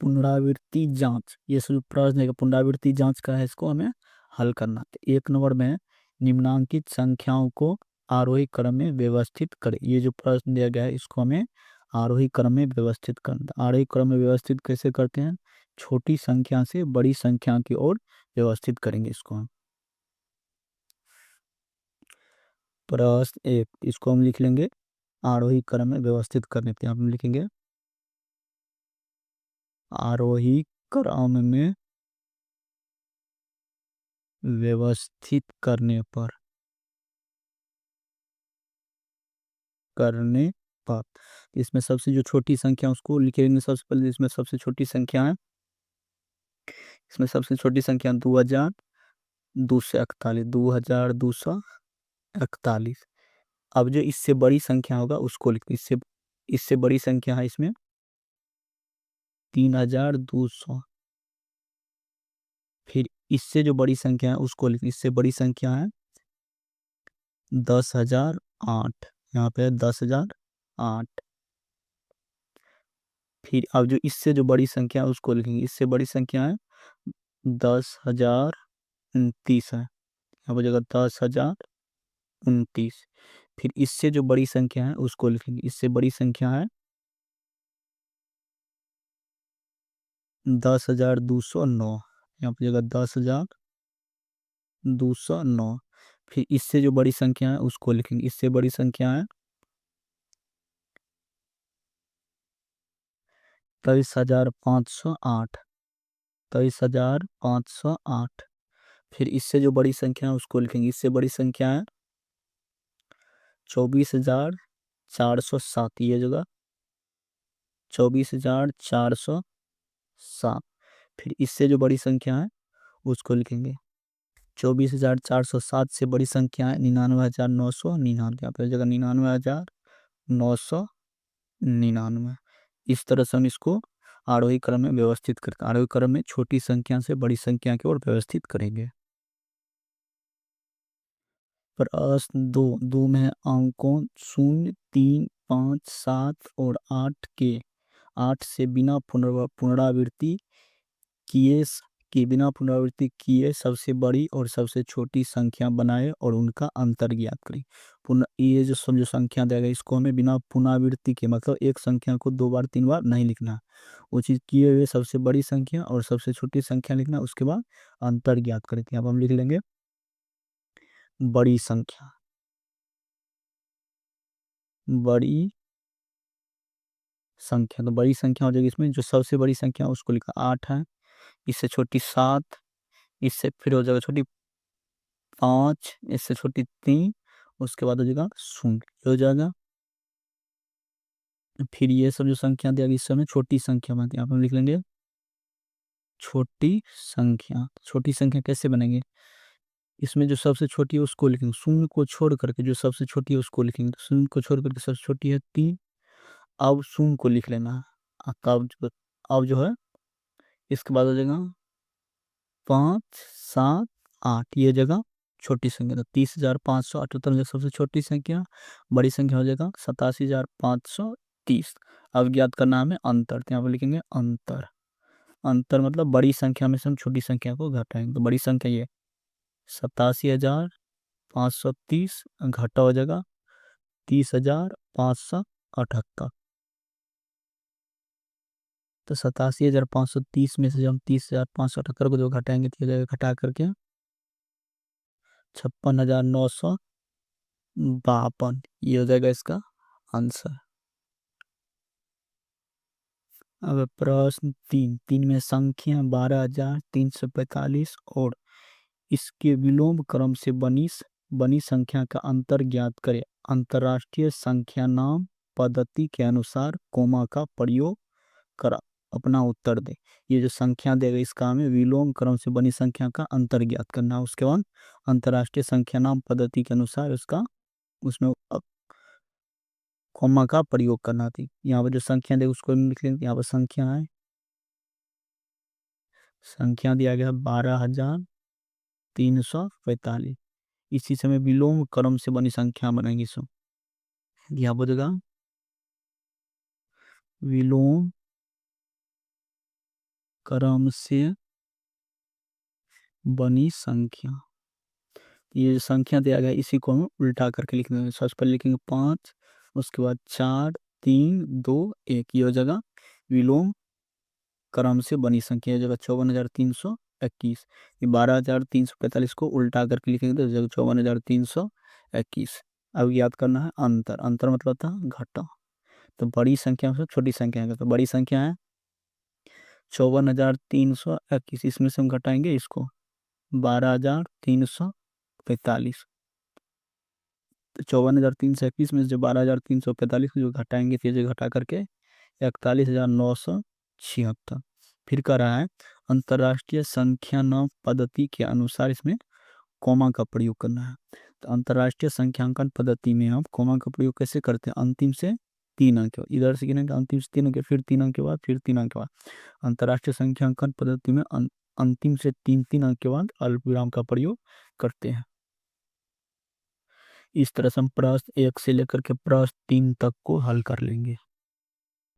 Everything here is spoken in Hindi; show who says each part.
Speaker 1: पुनरावृत्ति जांच, ये सब प्रश्न है पुनरावृत्ति जांच का है, इसको हमें हल करना। तो 1 नंबर में निम्नांकित संख्याओं को आरोही क्रम में व्यवस्थित करें। ये जो प्रश्न दिया गया है इसको हमें आरोही क्रम में व्यवस्थित करना। आरोही क्रम में व्यवस्थित कैसे करते हैं? छोटी संख्या से बड़ी संख्या की ओर व्यवस्थित करेंगे इसको हम। प्रश्न 1, इसको हम लिख लेंगे आरोही क्रम में व्यवस्थित करने पे। हम लिखेंगे आरोही क्रम में व्यवस्थित करने पर इसमें सबसे जो छोटी संख्या उसको लिखेंगे। सबसे पहले इसमें सबसे छोटी संख्या है, इसमें सबसे छोटी संख्या 2241, 2241। अब जो इससे बड़ी संख्या होगा उसको लिखते, इससे इससे बड़ी संख्या है इसमें 3200। फिर इससे जो बड़ी संख्या है उसको लिखते, इससे बड़ी संख्या है 10,008। यहाँ पे 10,008। फिर अब जो इससे जो बड़ी संख्या है उसको लिखेंगे, इससे बड़ी संख्या है 10,029 है। यहाँ पर जगह 10,029। फिर इससे जो बड़ी संख्या है उसको लिखेंगे, इससे बड़ी संख्या है 10,209। यहाँ पर जगह 10,209। फिर इससे जो बड़ी संख्या है उसको लिखेंगे, इससे बड़ी संख्या है 23,508। 23,508। फिर इससे जो बड़ी संख्या है उसको लिखेंगे, इससे बड़ी संख्या है 24,407। ये जगह 24,407। फिर इससे जो बड़ी संख्या है उसको लिखेंगे, 24,407 से बड़ी संख्या है 99,999। यहाँ पे जगह 99,999। इस तरह से हम इसको आरोही क्रम में व्यवस्थित करते हैं। आरोही क्रम में छोटी संख्या से बड़ी संख्या की ओर व्यवस्थित करेंगे। प्रश्न 2, दो में है अंकों 0, 3, 5, 7 और 8 से बिना पुनरावृत्ति किए सबसे बड़ी और सबसे छोटी संख्या बनाए और उनका अंतर ज्ञात करें। ये जो सब जो संख्या देगा इसको हमें बिना पुनरावृत्ति के, मतलब एक संख्या को 2 बार 3 बार नहीं लिखना। वो चीज किए हुए सबसे बड़ी संख्या और सबसे छोटी संख्या लिखना, उसके बाद अंतर ज्ञात करें। अब हम लिख लेंगे बड़ी संख्या। बड़ी संख्या, तो बड़ी संख्या हो जाएगी इसमें जो सबसे बड़ी संख्या उसको लिखा 8 है, इससे छोटी 7, इससे फिर हो जाएगा छोटी 5, इससे छोटी 3, उसके बाद हो जाएगा 0 हो जाएगा। फिर ये सब जो संख्या दिया गया इस समय छोटी संख्या बनती है। आप हम लिख लेंगे छोटी संख्या। छोटी संख्या कैसे बनेंगे? इसमें जो सबसे छोटी है उसको लिखेंगे, 0 को छोड़ करके जो सबसे छोटी है उसको लिखेंगे। तो 0 को छोड़ करके सबसे छोटी है 3। अब 0 को लिख लेना है। अब जो है इसके बाद हो जाएगा 5, 7, 8। ये जगह छोटी संख्या, तो 30,578 सबसे छोटी संख्या। बड़ी संख्या हो जाएगा 87,530। अब ज्ञात करना हमें अंतर, तो यहाँ पर लिखेंगे अंतर। अंतर मतलब बड़ी संख्या में से हम छोटी संख्या को घटाएंगे। तो बड़ी संख्या ये 87,530 घटा हो जाएगा 30,578। तो 87,530 में से जब हम 30,578 को जो घटाएंगे तो ये जगह घटा करके 56,952। ये हो जाएगा इसका आंसर। अब प्रश्न 3 में संख्या 12,345 और इसके विलोम क्रम से बनी संख्या का अंतर ज्ञात करें। अंतरराष्ट्रीय संख्या नाम पद्धति के अनुसार कोमा का प्रयोग कर अपना उत्तर दे। ये जो संख्या देगा इसका हमें विलोम क्रम से बनी संख्या का अंतर ज्ञात करना। उसके बाद अंतरराष्ट्रीय संख्या नाम पद्धति के अनुसार उसका उसमें कॉमा का प्रयोग करना थी। यहाँ पर जो संख्या देगा उसको लिख लेंगे। यहाँ पर संख्या है, संख्या दिया गया 12,345। इसी समय विलोम क्रम से बनी संख्या बनेगी। सो यहाँ पर देगा विलोम क्रम से बनी संख्या। ये जो संख्या दिया गया इसी को हम उल्टा करके लिख देंगे। सबसे पहले लिखेंगे 5, उसके बाद 4, 3, 2, 1, ये हो जाएगा विलोम क्रम से बनी संख्या, ये जगह 54,321। ये 12,345 को उल्टा करके लिखेंगे तो जगह 54,321। अब याद करना है अंतर, अंतर मतलब था घटा। तो बड़ी संख्या से छोटी संख्या है, तो बड़ी संख्या है 54,321, इसमें से हम घटाएंगे इसको 12,345। तो 54,321 में से जो 12,345 को जो घटाएंगे, फिर जो घटा करके 41,976। फिर कह रहा है अंतर्राष्ट्रीय संख्यान पद्धति के अनुसार इसमें कॉमा का प्रयोग करना है। तो अंतर्राष्ट्रीय संख्यांकन पद्धति में हम कॉमा का प्रयोग कैसे करते हैं? अंतिम से 3 अंक, इधर से गिनेंगे अंतिम से 3 अंक, फिर 3 अंक के बाद, फिर 3 अंक के बाद। अंतर्राष्ट्रीय संख्यांकन पद्धति में अंतिम से 3 अंक के बाद अल्पविराम का प्रयोग करते हैं। इस तरह से हम प्रश्न 1 से लेकर के प्रश्न 3 तक को हल कर लेंगे।